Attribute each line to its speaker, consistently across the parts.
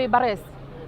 Speaker 1: بینەرەوەی بەڕێز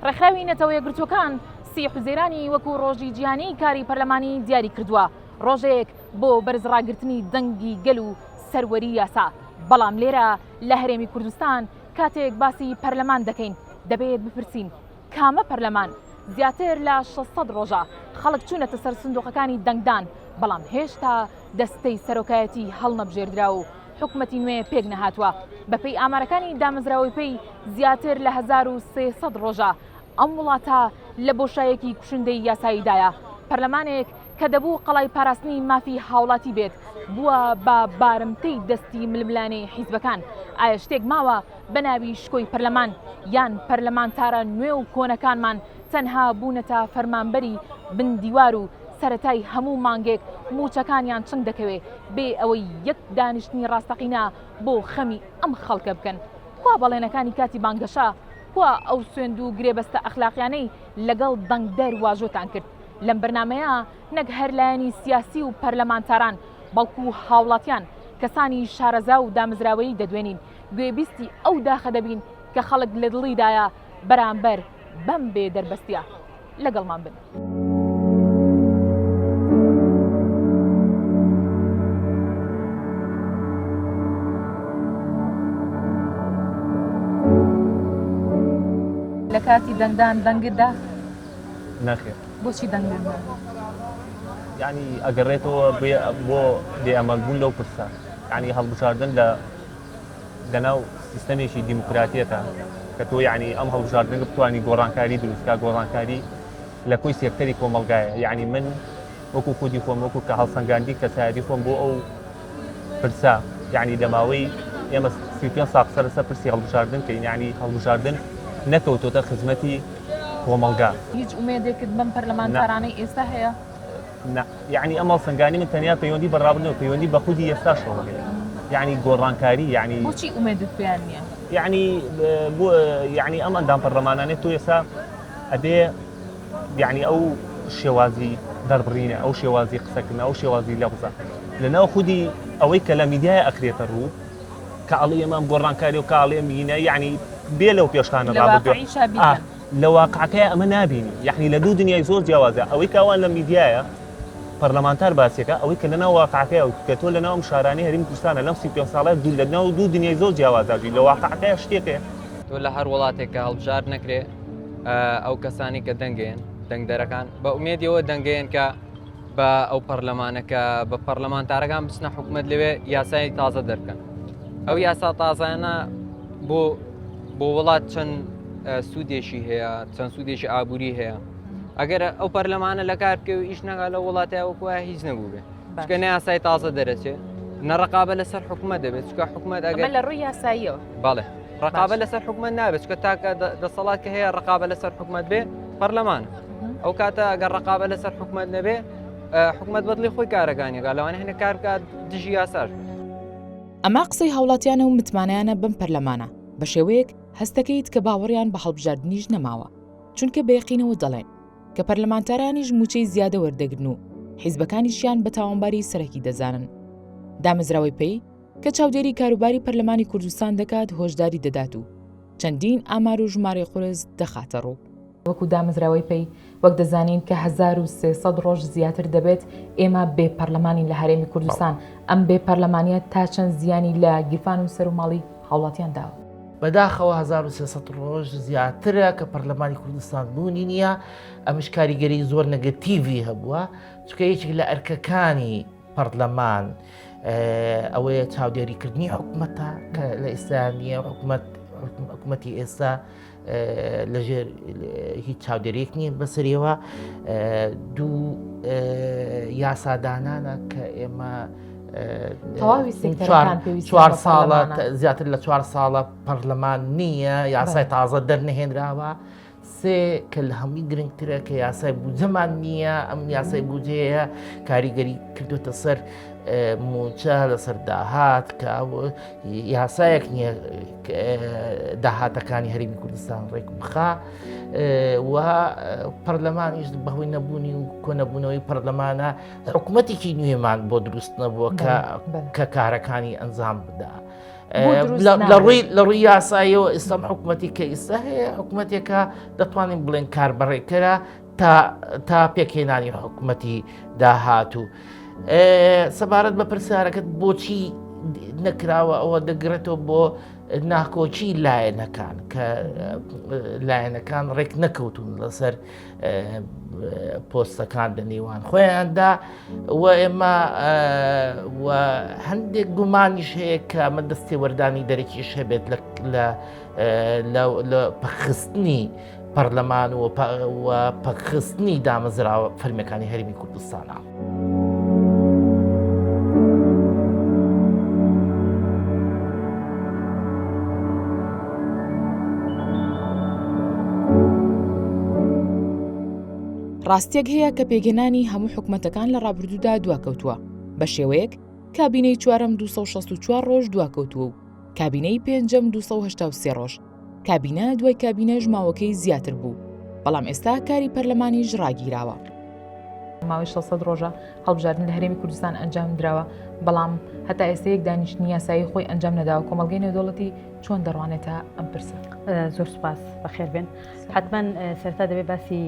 Speaker 1: ڕێکخراوی نەتەوە یەکگرتوەکان سی حوزەیرانی وەکو ڕۆژی جیهانی کاری پەرلەمانی دیاری کردووە ڕۆژێک بۆ بەرزڕاگرتنی دەنگی گەل و سەروەری یاسا بەڵام لێرە لە هەرێمی کوردستان کاتێک باسی پەرلەمان دەکەین دەبێت بپرسین کامە پەرلەمان زیاتر لە 600 ڕۆژە خەڵک چوونەتە سەر سندوقەکانی دەنگدان بەڵام هێشتا دەستەی سەرۆکایەتی هەڵنەبژێردرا و حکومەتی نوێ پێک نەهاتووە بەپێی ئامارەکانی دامەزراوەی پێی زیاتر لە 1300 ڕۆژە ئەم وڵاتە لە بۆشایەکی کوشندەی یاساییدایە پەرلەمانێک کە دەبوو قەڵای پاراستنی مافی هاوڵاتی بێت بووە بە بارمتەی دەستی ململانەی حیزبەکان ئایا شتێک ماوە بەناوی شکۆی پەرلەمان یان پەرلەمانتارە نوێ و کۆنەکانمان تەنها بوونەتە فەرمانبەری بندیوار و سەرەتای هەموو مانگێک موچەکانیان چنگ دەکەوێ بێ ئەوەی یەک دانیشتنی ڕاستەقینە بۆ خەمی ئەم خەڵکە بکەن کوا بەڵێنەکانی کاتی بانگەشە کوا ئەو سوێند و گرێبەستە ئەخلاقیانەی لەگەڵ دەنگدەر واژۆتان کرد لەم بەرنامەیە نەک هەر لایەنی سیاسی و پەرلەمانتاران بەڵکو هاوڵاتیان کەسانی شارەزا و دامەزراوەی دەدوێنین گوێبیستی ئەو داخە دەبین کە خەڵک لە دڵیدایە بەرامبەر بەم بێ دەربەستیە لەگەڵمان بن. لە کاتی دەنگدان دەنگتدا؟
Speaker 2: نەخێر.
Speaker 1: بۆچی دەنگت؟
Speaker 2: یعنی ئەگەڕێتەوە بۆ بێئەمەلبوون لەو پرسە یعنی هەڵبژاردن لەناو سیستەمێکی دیموکراتیەتە کە تۆ یعنی ئەم هەڵبژاردن بتوانی گۆڕانکاری دروستکە گۆڕانکاری لە کۆی سێکتەری کۆمەلگایە یعنی من وەکو خودی خۆم وەکو کە هەڵسەنگاندی کەسایەتی خۆم بۆ ئەو پرسە یعنی لەماوەی ئێمە 35 ساڵ سەرسە پرسی هەڵبژاردن کەین یعنی هەڵبژاردن نەکەوتۆتە خزمەتی کۆمەلگا.
Speaker 1: هیچ ئومێدێکت بەم پەرلەمانتارانەی ئێستا هەیە؟
Speaker 2: یعنی ئەم هەڵسەنگانی من تەنیا پەیوەندی بەڕابردنەوە پەیوەندی بە خودی ئێستاشەوە یعنی گۆڕانکاری یعنی
Speaker 1: بۆچی ئومێدت پێیان نییە؟
Speaker 2: یعنی ئەم ئەندام پەرلەمانانێت تۆ ئێستا ئەبێ یعنی ئەو شێوازی دەربڕینە ئەو شێوازی قسەکردن ئەو شێوازی لەفزە لەناو خودی ئەوەی کە لە میدیای ئەکرێتە ڕوو کە ئەڵێ ئێمەم گۆڕانکاری و کاڵێ مینە یعنی بێ لەو پێشخانە ڕابردووە لە واقعەکەی ئەمە نابینی یعنی لە دوو دنیای زۆر جیاوازە ئەوەی کاوان لە میدیایە پەرلەمانتار باسیەکە ئەوەی کە لەناو واقعەکەیە کە تۆ لەناو شارانەی هەرێمی کوردستانە لەم 35 ساڵە لەناو دوو دنیای زۆر جیاوازاژی لە واقعەکەیە شتێکە
Speaker 3: تۆ لە هەر وڵاتێکە هەڵبژار نەکرێ ئەو کەسانی کە دەنگێن دەنگدەرەکان بە ئومێدیەوە دەنگێن کە بە ئەو پەرلەمانەکە بە پەرلەمانتارەکان بچنە حکومەت لەوێ یاسای تازە دەرکەن ئەو یاسا تازانە بۆ وڵات چەند سوودێکی هەیە چەند سوودێکی ئابووری هەیە ئەگەر ئەو پەرلەمانە لە کار بکە و ئیش نەگا لە وڵاتەیە وەکوە هیچ نەبوو بێ چکە نە یاسای تازە دەرەچێت نەڕقابە لەسەر حکومەت دەبێت چکە حکومەت ئەگەر
Speaker 1: لە ڕووی یاساییەوە
Speaker 3: بەڵێ ڕقابە لەسەر حکومەت نابێت چکە تاکە دەسەڵات کە هەیە ڕقابە لەسەر حکومەت بێ پەرلەمان ئەو کاتە ئەگەر ڕقابە لەسەر حکومەت نەبێ حکومەت بەدڵی خۆی کارەکانیەکە لەوانە هێنە کار بکات دژی یاساش
Speaker 1: ئەما قسەی هاوڵاتیانە و متمانیانە بم پەرلەمانە بە شێوەیەک هەستەکەیت کە باوەڕیان بە هەڵبژاردنیش نەماوە چونکە بەیەقینەوە دەڵێن کە پەرلەمانتارانیش موچەی زیادە وەردەگرن و حیزبەکانیشیان بە تاوانباری سەرەکی دەزانن دامەزراوەی پێی کە چاودێری کاروباری پەرلەمانی کوردستان دەکات هۆشداری دەدات و چەندین ئامار و ژمارەی قورس دەخاتە ڕوو وەکو دامەزراوەی پێی وەک دەزانین کە 1300 ڕۆژ زیاتر دەبێت ئێمە بێ پەرلەمانی لە هەرێمی کوردستان ئەم بێ پەرلەمانیەت تا چەند زیانی لە گیرفان و سەر و ماڵی هاوڵاتیان داوە
Speaker 4: بەداخەوە 1300 ڕۆژ زیاترە کە پەرلەمانی کوردستان بوونی نییە ئەمش کاریگەری زۆر نەگەتیڤی هەبووە چکە یەکێک لە ئەرکەکانی پەرلەمان ئەوەیە چاودێریکردنی حکومەتە کە لە ئێستانیە حکومەتی ئێستا لەژێر هیچ چاودێریەک نییە بەسەریەوە دوو یاسادانانە کە ئێمە زیاتر لە 4 ساڵە پەرلەمان نییە یاسای تازە دەرنەهێنراوە سێ کە لە هەمووی گرنگترە کە یاسای بودجەمان نییە ئەم یاسای بودجەیە کاریگەری کردوتە سەر موچە لەسەر داهات کە یاسایەک نییە داهاتەکانی هەرێمی کوردستان ڕێک بخا و پەرلەمانیش بەهۆی نەبوونی و کۆنەبوونەوەی پەرلەمانە حکوومەتێکی نوێمان بۆ دروست نەبووە کە کارەکانی ئەنجام بدا لە ڕووی یاساییەوە ئێستا حکوومەتی کە ئێستا هەیە حکوومەتێکە دەتوانین بڵێن کاربڕێکەرە تا پێکهێنانی حکوومەتی داهاتوو. سەبارەت بە پرسیارەکەت بۆچی نەکراوە ئەوە دەگرێتەوە بۆ ناکۆچی لایەنەکان کە لایەنەکان ڕێک نەکەوتون لەسەر پۆستەکان لە نێوان خۆیاندا و ئێمە هەندێک گومانیش هەیە کە ئەمە دەستی وەردانی دەرەکیش هەبێت لە پەخستنی پەرلەمان و پەخستنی دامەزراوە فەرمیەکانی هەرێمی کوردستانە.
Speaker 1: ڕاستیەک هەیە کە پێگەنانی هەموو حکومەتەکان لە ڕابردوودا دواکەوتووە بە شێوەیەک کابینەی چوارەم 264 ڕۆژ دواکەوتووە و کابینەی پێنجەم 283 ڕۆژ. کابینە دوای کابینەش ماوەکەی زیاتر بوو، بەڵام ئێستا کاری پەرلەمانیش ڕاگیراوە. ماوەی 600 ڕۆژە هەڵبژاردن لە هەرێمی کوردستان ئەنجام درراوە، بەڵام هەتا ئێستا یەک دانیشتنی یاسایی خۆی ئەنجام نەداوە. کۆمەڵگەی نێودەوڵەتی چۆن دەڕوانێتە ئەم پرسە؟
Speaker 5: زۆر سوپاس، بەخێر بێن. حتمما سەرتا دەبێت باسی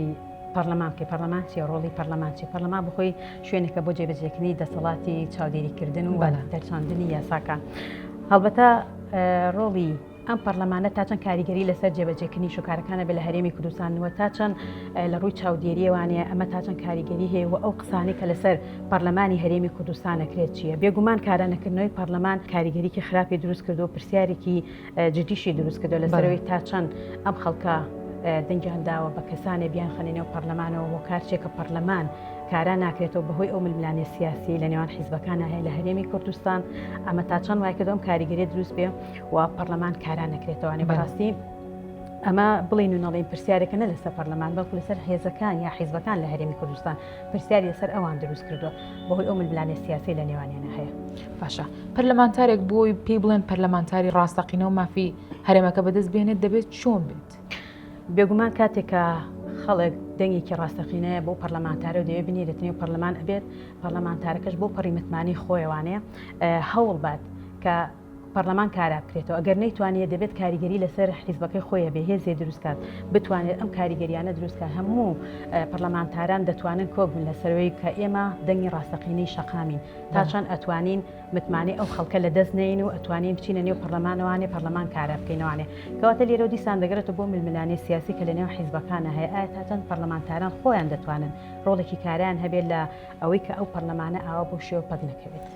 Speaker 5: پەرلەمانکە پەرلەمانچی ڕۆڵی پەرلەمانچی پەرلەمان بخۆی شوێنێکە بۆ جێبەجێکردنی دەسەڵاتی چاودێریکردن و دەرچاندنی یاساکان. هەڵبەتە ڕۆڵی ئەم پەرلەمانە تا چەند کاریگەری لەسەر جێبەجێکردنی شوکارەکانە بێ لە هەرێمی کوردستانەوە تا چەند لە ڕووی چاودێریەوانەیە ئەمە تا چەند کاریگەری هەیە و ئەو قسانی کە لەسەر پەرلەمانی هەرێمی کوردستان نەکرێت چییە؟ بێگومان کارانەکردنەوەی پەرلەمان کاریگەریکی خراپی دروست کردو، پرسیارێکی جدیشی دروست کردو لەسەرەوەی تا چەند ئەم خەڵکە دەنگیان داوە بە کەسانێ بیان خەنێنەوە پەرلەمانەوە و کارچێکە پەرلەمان کاران ناکرێتەوە بەهۆی ئەو ململانێ سیاسی لە نێوان حیزبەکانە هەیە لە هەرێمی کوردستان. ئەمە تا چەند وای کردوم کاریگەری دروست بێ و پەرلەمان کاران نەکرێتەوەوانێ بەڕاستی ئەمە بڵین و نەڵێن پرسیارێکە نە لەسەر پەرلەمان بەڵکو لەسەر هێزەکان یا حیزبەکان لە هەرێمی کوردستان پرسیاری لەسەر ئەوان دروست کردووە بەهۆی ئەو ململانێ سیاسی لە نێوانیانە هەیە.
Speaker 1: باشە، پەرلەمانتارێک بۆی پێی بڵێن پەرلەمانتاری ڕاستەقینە و مافی هەرێمەکە بەدەست بێنێت دەبێت چۆن بێت؟
Speaker 5: بێگومان کاتێکە خەڵک دەنگێکی ڕاستەقینەیە بۆ پەرلەمانتارە و دەوێت بنیرێتنی و پەرلەمان ئەبێت پەرلەمانتارەکەش بۆ پەڕیمەتمانی خۆیوانەیە هەوڵ بات کە پەرلەمان کارا بکرێتەوە. ئەگەر نەیتوانێت دەبێت کاریگەری لەسەر حیزبەکەی خۆیە بێ هێزێ دروستکات بتوانێت ئەم کاریگەریانە دروستکات. هەموو پەرلەمانتاران دەتوانن کۆبن لەسەرەوەی کە ئێمە دەنگی ڕاستەقینەی شەقامین تا چەند ئەتوانین متمانەی ئەو خەڵکە لە دەست نین و ئەتوانین بچینە نێو پەرلەمانەوانێ پەرلەمان کارا بکەینەوانێ. کەواتە لێرە دیسان دەگرێتەوە بۆ ململانەی سیاسی کە لە نێو حیزبەکانە هەیە ئایا تا چەند پەرلەمانتاران خۆیان دەتوانن ڕۆڵێکی کاریان هەبێت لە ئەوەی کە ئەو پەرلەمانە ئاوا بۆ شێوە پەت نەکەوێت.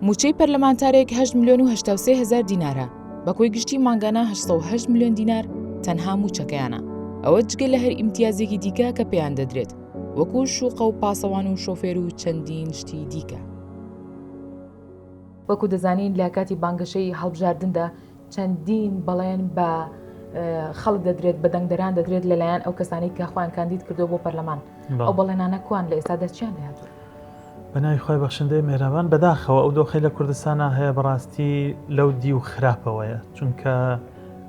Speaker 1: موچەی پەرلەمانتارێک 8 ملیۆن و 83 هزار دینارە، بەکۆی گشتی مانگانە 808 ملیۆن دینار تەنها موچەکەیانە. ئەوە جگە لە هەر ئیمتیازێکی دیکە کە پێیان دەدرێت وەکو شوقە و پاسەوان و شۆفێر و چەندین شتی دیکە. وەکو دەزانین لە کاتی بانگەشەی هەڵبژاردندا چەندین بەڵێن بە خەڵک دەدرێت بە دەنگدەران دەدرێت لەلایەن ئەو کەسانی کە خۆیان کاندید کردو بۆ پەرلەمان. ئەو بەڵێنانە کوان لە ئێستا دەستیان لێهاتووە؟
Speaker 2: بەناوی خۆی بەخشندەی مێرەبان بەداخەوە ئەو دۆخەی لە کوردستانە هەیە بەڕاستی لەو دی و خراپەوەیە، چونکە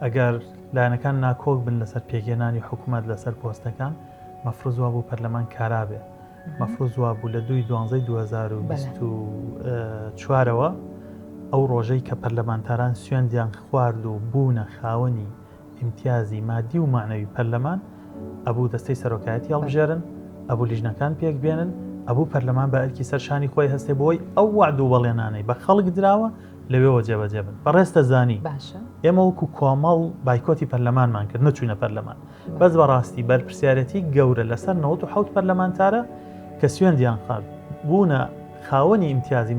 Speaker 2: ئەگەر لایەنەکان ناکۆک بن لەسەر پێگەێنانی حکوومەت لەسەر پۆستەکان مەفروض وا بوو پەرلەمان کارابێ. مەفروض وا بوو لە 2/12/2024ەوە ئەو ڕۆژەی کە پەرلەمانتاران سوێندیان خوارد و بوونە خاوەنی ئیمتیازی مادی و معنەوی پەرلەمان ئەبوو دەستەی سەرۆکایەتی هەڵبژێرن، ئەبوو لیژنەکان پێک بێنن، ئەبوو پەرلەمان بە ئەرکی سەرشانی خۆی هەستێ بۆی ئەو وعد و بەڵێنانەی بە خەڵک دراوە لەوێەوە جێبەجێ بن. بەڕێستە زانی ئێمە وەکو کۆمەڵ بایکۆتی پەرلەمانمان کرد، نەچوونە پەرلەمان. بەس بەڕاستی بەرپرسیارەتی گەورە لەسەر 97 پەرلەمانتارە کە سوێندیان خوارد بوونە خاوەنی ئیمتیازی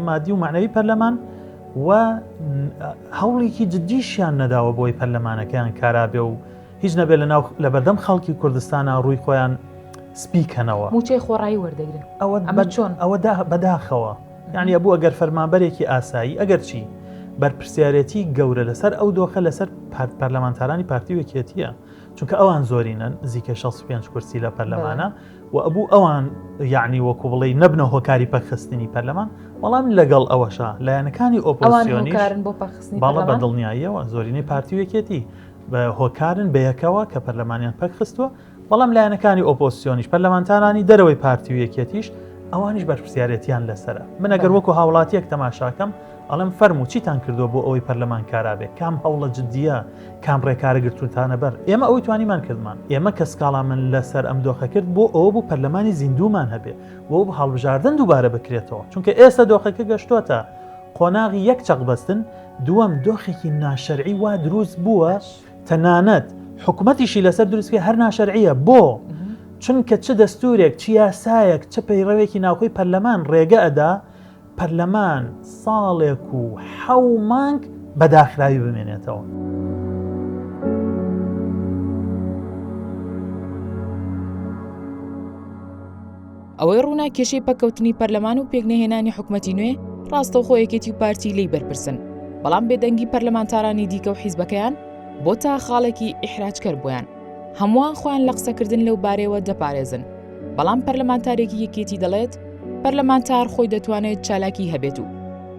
Speaker 2: مادی و معنەوی پەرلەمان و هەوڵێکی جدیشیان نەداوە بۆی پەرلەمانەکەیان کارابێ و هیچ نەبێ لە بەردەم خەڵکی کوردستانە ڕووی خۆیان سپیکەنەوە
Speaker 1: موچەی خۆڕایی وەردەگرن.
Speaker 2: ئەمە چۆن ئەوە بەداخەوە یعنی ئەبوو ئەگەر فەرمانبەرێکی ئاسایی ئەگەر چی بەرپرسیارەتی گەورە لەسەر ئەو دۆخە لەسەر پەرلەمانتارانی پارتی وەکێتیە، چونکە ئەوان زۆرینن زیکە 65 کورسی لە پەرلەمانە و ئەبوو ئەوان یعنی وەکو بڵێ نەبنە هۆکاری پەخستنی پەرلەمان. بەڵام لەگەڵ ئەوەشە لایەنەکانی ئۆپۆزیسیۆنیش باڵە بە دڵنیاییەوە زۆرینەی پارتی وەکێتی بە هۆکارن بەیەکەوە کە پەرلەمانیان پەخستووە
Speaker 6: بەڵام لایەنەکانی ئۆپۆزیسیۆنیش پەرلەمانتارانی دەرەوەی پارتی و یەکێتیش ئەوانیش بەرپرسیارەتیان لەسرە. من ئەگەر وەکو هاوڵاتیەک تەماشاکەم ئەڵم فەرمو چیتان کردو بۆ ئەوەی پەرلەمان کارابێ، کام هەوڵە جددیە، کام ڕێکارە گرتوتانە بەر. ئێمە ئەوەی توانیمان کردمان، ئێمە کە سکاڵا من لەسەر ئەم دۆخە کرد بۆ ئەوە بوو پەرلەمانی زیندومان هەبێ، بۆ هەڵبژاردن دووبارە بکرێتەوە، چونکە ئێستا دۆخەکە گەشتوتە قۆناغی یەک چەق بەستن، دووەم دۆخێکی ناشەرعی وا دروست بووە، تەنانەت حکوومەتیشی لەسەر دروستکە هەر ناشەرعیە. بۆ چونکە چه دەستورێک چ یاسایەک چه پەیڕەوێکی ناوخۆی پەرلەمان ڕێگە ئەدا پەرلەمان ساڵێک و 7 مانگ بەداخراوی بمێنێتەوە.
Speaker 7: ئەوەی ڕوونا کێشەی پەکەوتنی پەرلەمان و پێکنەهێنانی حکومەتی نوێ ڕاستەوخۆ یەکێتی و پارتی لی بەرپرسن، بەڵام بێدەنگی پەرلەمانتارانی دیکە و حیزبەکەیان بۆ تا خاڵێکی ئیحراجکەر بۆیان. هەمووان خۆیان لە قسەکردن لەو بارەوە دەپارێزن، بەڵام پەرلەمانتارێکی یەکێتی دەڵێت پەرلەمانتار خۆی دەتوانێت چالاکی هەبێت و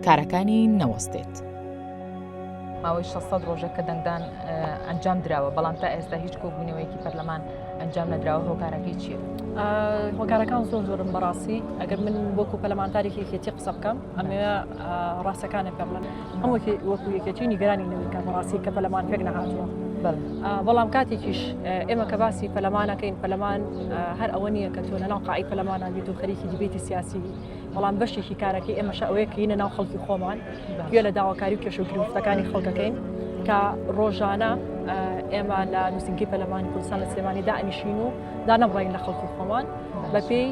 Speaker 7: کارەکانی نەوەستێت.
Speaker 1: ماوەی 600 ڕۆژە کە دەنگدان ئەنجام دراوە، بەڵام تا ئێستا هیچ کۆبوونەوەیەکی پەرلەمان ئەنجام نەدراوە. هۆکارەکەی چییە؟
Speaker 8: هۆکارەکان زۆرم بەڕاستی ئەگەر من وەکو پەرلەمانتارێکی یەکێتی قسە بکەم ئەمێ ڕاستەکانە پێ بڵێن هەموو وەکو یەکێتی نیگەرانی نەوەیکە بەڕاستی کە پەرلەمان پێک نەهاتووە. بەڵام کاتێکیش ئێمە کە باسی پەرلەمانەکەین، پەرلەمان هەر ئەوە نییە کە تۆ لەناو قاعی پەرلەمانان بیت و خەریکی دیبێتی سیاسی، بەڵام بەشێکی کارەکەی ئێمەش ئەوەیە کە هینە ناو خەڵکی خۆمان گوێ لە داواکاری و کێشە و گرفتەکانی خەڵکەکەین کە ڕۆژانە ئێمە لە نووسینگەی پەرلەمانی کوردستان لە سلێمانی دائنیشین و دانەبڕین لە خەڵکی خۆمان بەپێی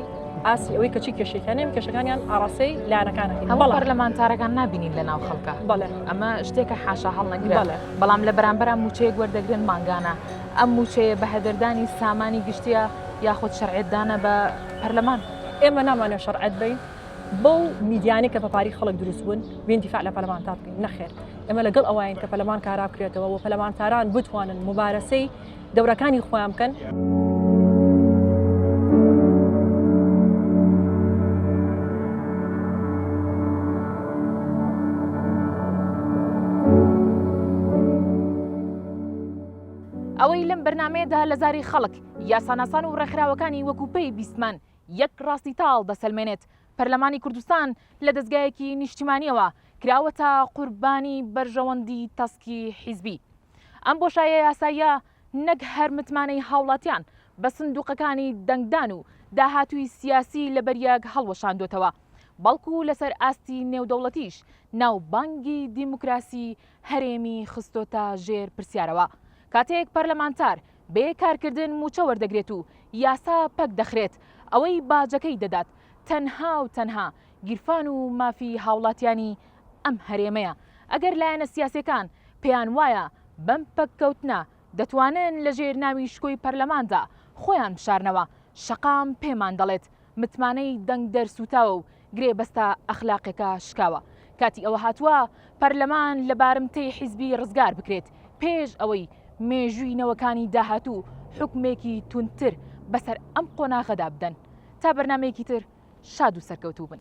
Speaker 8: ئاسی ئەوەی کەچی کێشەکانیان کێشەکانیان ئاڕاستەی لایەنەکانەکەین.
Speaker 1: هەموو پەرلەمانتارەکان نبینین لە ناو خەڵکە.
Speaker 8: بەڵێ
Speaker 1: ئەمە شتێکە حاشا هەڵ نەگرێت، بەڵام لە بەرامبەر موچەیەک وەردەگرن ماگانە ئەم موچەیە بە هەدەردانی سامانی گشتیە یاخود شەرعێتدانە بە پەرلەمان.
Speaker 8: ئێمە نامانێت شەرعەت بین بەو میدیانی کە بەپاری خەڵک دروست بوون بێن دیفاع لە پەرلەمانتار بکەین. نەخێر، ئێمە لەگەڵ ئەوەین کە پەرلەمان کارا بکرێتەوە و پەرلەمانتاران بتوانن مبارەسەی دەورەکانی خۆیان بکەن.
Speaker 1: ئەوەی لەم بەرنامەیەدا لە زاری خەڵک یاساناسان و ڕێکخراوەکانی وەکوپەی بیستمان یەک ڕاستی تاڵ دەسەلمێنێت. پەرلەمانی کوردستان لە دەستگایەکی نیشتیمانیەوە کراوەتە قوربانی بەرژەوەندی تەسکی حیزبی. ئەم بۆشایە یاساییە نەک هەر متمانەی هاوڵاتیان بە سندوقەکانی دەنگدان و داهاتووی سیاسی لە بەریەک هەڵوەشاندوتەوە، بەڵکو لەسەر ئاستی نێودەوڵەتیش ناوبانگی دیموکراسی هەرێمی خستۆتە ژێر پرسیارەوە. کاتێک پەرلەمانتار بێ کارکردن موچە وەردەگرێت و یاسا پەک دەخرێت، ئەوەی باجەکەی دەدات تەنها و تەنها گیرفان و مافی هاوڵاتیانی ئەم هەرێمەیە. ئەگەر لایەنە سیاسەکان پێیان وایە بەم پەککەوتنە دەتوانن لە ژێر ناوی شکۆی پەرلەماندا خۆیان بشارنەوە، شەقام پێمان دەڵێت متمانەی دەنگ دەرسوتاوە و گرێبەستە ئەخلاقێکە شکاوە. کاتی ئەوە هاتووە پەرلەمان لە بارمتەی حیزبی ڕزگار بکرێت پێش ئەوەی مێژووینەوەکانی داهاتوو حکمێکی تونتر بەسەر ئەم قۆناغەدا بدەن. تا بەرنامەیەکی تر شاد و سەرکەوتوو بن.